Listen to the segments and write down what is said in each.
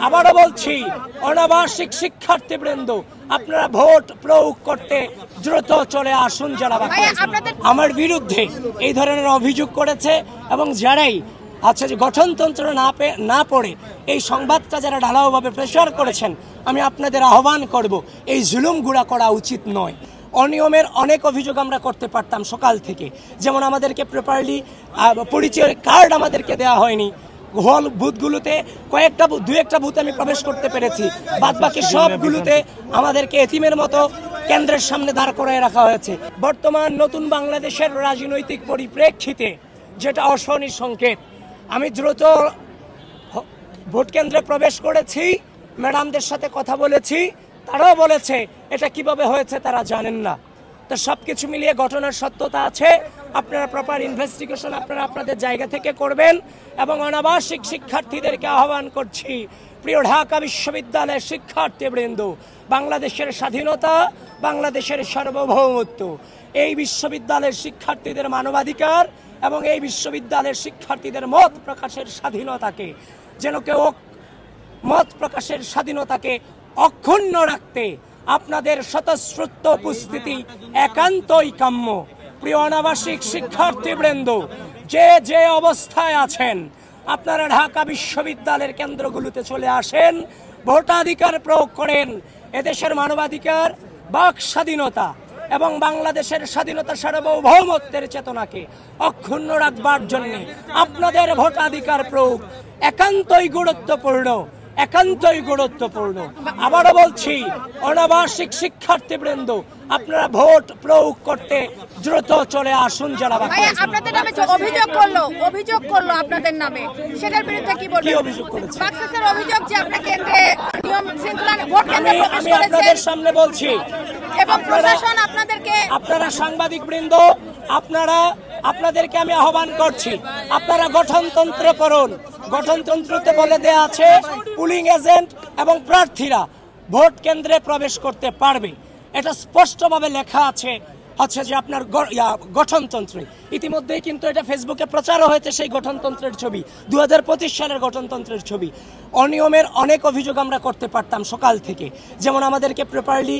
আবারও বলছি, অনাবাসিক শিক্ষার্থীবৃন্দ, আপনারা ভোট প্রয়োগ করতে দ্রুত চলে আসুন। যারা আমার বিরুদ্ধে এই ধরনের অভিযোগ করেছে এবং যারাই আচ্ছা যে গঠনতন্ত্র না পড়ে এই সংবাদটা যারা ঢালাওভাবে প্রেসার করেছেন, আমি আপনাদের আহ্বান করব, এই জুলুমগুলা করা উচিত নয়। অনিয়মের অনেক অভিযোগ আমরা করতে পারতাম সকাল থেকে, যেমন আমাদেরকে প্রপারলি পরিচয় কার্ড আমাদেরকে দেওয়া হয়নি, হল বুথগুলোতে দু একটা বুথ আমি প্রবেশ করতে পেরেছি, বাদবাকি সবগুলোতে আমাদেরকে এতিমের মতো কেন্দ্রের সামনে দাঁড় করায় রাখা হয়েছে। বর্তমান নতুন বাংলাদেশের রাজনৈতিক পরিপ্রেক্ষিতে যেটা অশনি সংকেত, আমি দ্রুত ভোট কেন্দ্রে প্রবেশ করেছি, ম্যাডামদের সাথে কথা বলেছি, তারাও বলেছে এটা কিভাবে হয়েছে তারা জানেন না। তো সব কিছু মিলিয়ে ঘটনার সত্যতা আছে, আপনারা প্রপার ইনভেস্টিগেশন আপনারা আপনাদের জায়গা থেকে করবেন। এবং অনাবাসিক শিক্ষার্থীদেরকে আহ্বান করছি, প্রিয় ঢাকা বিশ্ববিদ্যালয়ের শিক্ষার্থীবৃন্দ, বাংলাদেশের স্বাধীনতা, বাংলাদেশের সার্বভৌমত্ব, এই বিশ্ববিদ্যালয়ের শিক্ষার্থীদের মানবাধিকার এবং এই বিশ্ববিদ্যালয়ের শিক্ষার্থীদের মত প্রকাশের স্বাধীনতাকে যেন কেউ মত প্রকাশের স্বাধীনতাকে অক্ষুণ্ণ রাখতে আপনাদের স্বতঃস্ফূর্ত উপস্থিতি একান্তই কাম্য। প্রিয় অনাবাসিক শিক্ষার্থীবৃন্দ, যে অবস্থায় আছেন আপনারা ঢাকা বিশ্ববিদ্যালয়ের কেন্দ্রগুলোতে চলে আসেন, ভোটাধিকার প্রয়োগ করেন। এদেশের মানবাধিকার, বাক স্বাধীনতা এবং বাংলাদেশের স্বাধীনতা সার্বভৌমত্বের চেতনাকে অক্ষুণ্ণ রাখবার জন্য আপনাদের ভোটাধিকার প্রয়োগ একান্তই গুরুত্বপূর্ণ, একান্তই গুরুত্বপূর্ণ। আবারও বলছি, অনাবাসিক শিক্ষার্থীবৃন্দ, আপনারা ভোট প্রয়োগ করতে দ্রুত চলে আসুন। যারা আপনাদের নামে অভিযোগ করলো আপনাদের নামে, সেটার বিরুদ্ধে কি বলবেন? অভিযোগ করেছে? বাক্সের অভিযোগ যে আপনারা কেন্দ্রে নিয়ম শৃঙ্খলা ভোট কেন্দ্রে প্রবেশ আমি আপনাদের সামনে বলছি, এবং প্রশাসন আপনারা সাংবাদিকবৃন্দ, আপনাদেরকে আমি আহ্বান করছি, আপনারা গঠনতন্ত্র পড়ুন। গঠনতন্ত্রতে বলে দেয়া আছে পুলিং এজেন্ট এবং প্রার্থীরা ভোট কেন্দ্রে প্রবেশ করতে পারবে, এটা স্পষ্টভাবে লেখা আছে হচ্ছে যে আপনার গঠনতন্ত্রে। ইতিমধ্যেই কিন্তু এটা ফেসবুকে প্রচারও হয়েছে, সেই গঠনতন্ত্রের ছবি, 2025 সালের গঠনতন্ত্রের ছবি। অনিয়মের অনেক অভিযোগ আমরা করতে পারতাম সকাল থেকে, যেমন আমাদেরকে প্রপারলি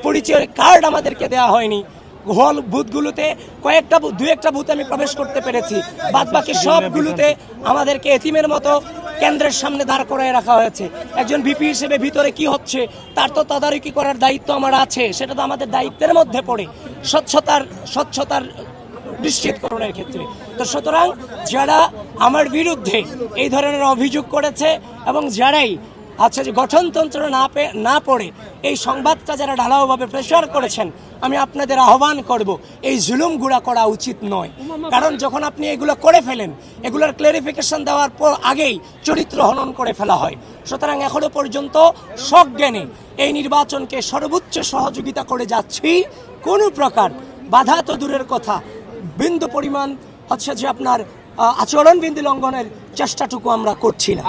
পরিচয় কার্ড আমাদেরকে দেওয়া হয়নি, হল বুথগুলোতে দু একটা বুথ আমি প্রবেশ করতে পেরেছি, বাদবাকি সবগুলোতে আমাদেরকে এতিমের মতো কেন্দ্রের সামনে দাঁড় করায় রাখা হয়েছে। একজন ভিপি হিসেবে ভিতরে কি হচ্ছে তার তো তদারকি করার দায়িত্ব আমার আছে, সেটা তো আমাদের দায়িত্বের মধ্যে পড়ে, স্বচ্ছতার নিশ্চিতকরণের ক্ষেত্রে। তো সুতরাং যারা আমার বিরুদ্ধে এই ধরনের অভিযোগ করেছে এবং যারাই আচ্ছা যে গঠনতন্ত্র না পড়ে এই সংবাদটা যারা ঢালাওভাবে প্রেসার করেছেন, আমি আপনাদের আহ্বান করব, এই জুলুমগুলা করা উচিত নয়। কারণ যখন আপনি এগুলো করে ফেলেন, এগুলোর ক্লারিফিকেশন দেওয়ার পর আগেই চরিত্র হনন করে ফেলা হয়। সুতরাং এখনো পর্যন্ত সজ্ঞানে এই নির্বাচনকে সর্বোচ্চ সহযোগিতা করে যাচ্ছি, কোনো প্রকার বাধা তো দূরের কথা, বিন্দু পরিমাণ হচ্ছে যে আপনার আচরণবিধি লঙ্ঘনের চেষ্টাটুকু আমরা করছি না।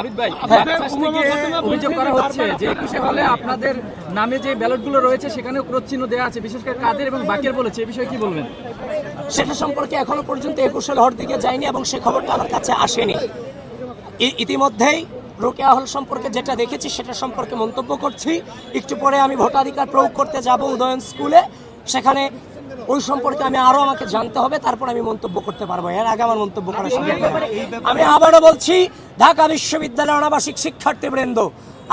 অভিযোগ করা হচ্ছে যে 21 হলে আপনাদের নামে যে ব্যালটগুলো রয়েছে সেখানে ক্রস চিহ্ন দেওয়া আছে, বিশেষ করে কাদের এবং বাকের বলেছে, এই বিষয়ে কি বলবেন? সেটা সম্পর্কে এখনো পর্যন্ত 21 হল দিকে যায়নি এবং সে খবরটা আমার কাছে আসেনি। ইতিমধ্যেই রোকেয়া হল সম্পর্কে যেটা দেখেছি সেটা সম্পর্কে মন্তব্য করছি। একটু পরে আমি ভোটাধিকার প্রয়োগ করতে যাব উদয়ন স্কুলে, সেখানে ওই সম্পর্কে আমাকে জানতে হবে, তারপর আমি মন্তব্য করতে পারবো। এর আগে আমার মন্তব্য করার সুযোগ নেই। আমি আবারও বলছি, ঢাকা বিশ্ববিদ্যালয়ের অনাবাসিক শিক্ষার্থীবৃন্দ,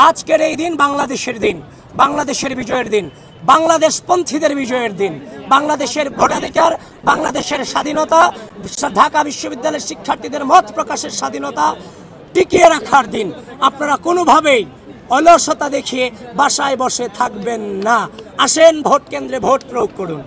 আজকের এই দিন বাংলাদেশের দিন, বাংলাদেশের বিজয়ের দিন, বাংলাদেশপন্থীদের বিজয়ের দিন, বাংলাদেশের ভোটাধিকার, বাংলাদেশের স্বাধীনতা, ঢাকা বিশ্ববিদ্যালয়ের শিক্ষার্থীদের মত প্রকাশের স্বাধীনতা টিকিয়ে রাখার দিন। আপনারা কোনোভাবেই অলসতা দেখিয়ে বাসায় বসে থাকবেন না, আসেন ভোট কেন্দ্রে ভোট প্রয়োগ করুন।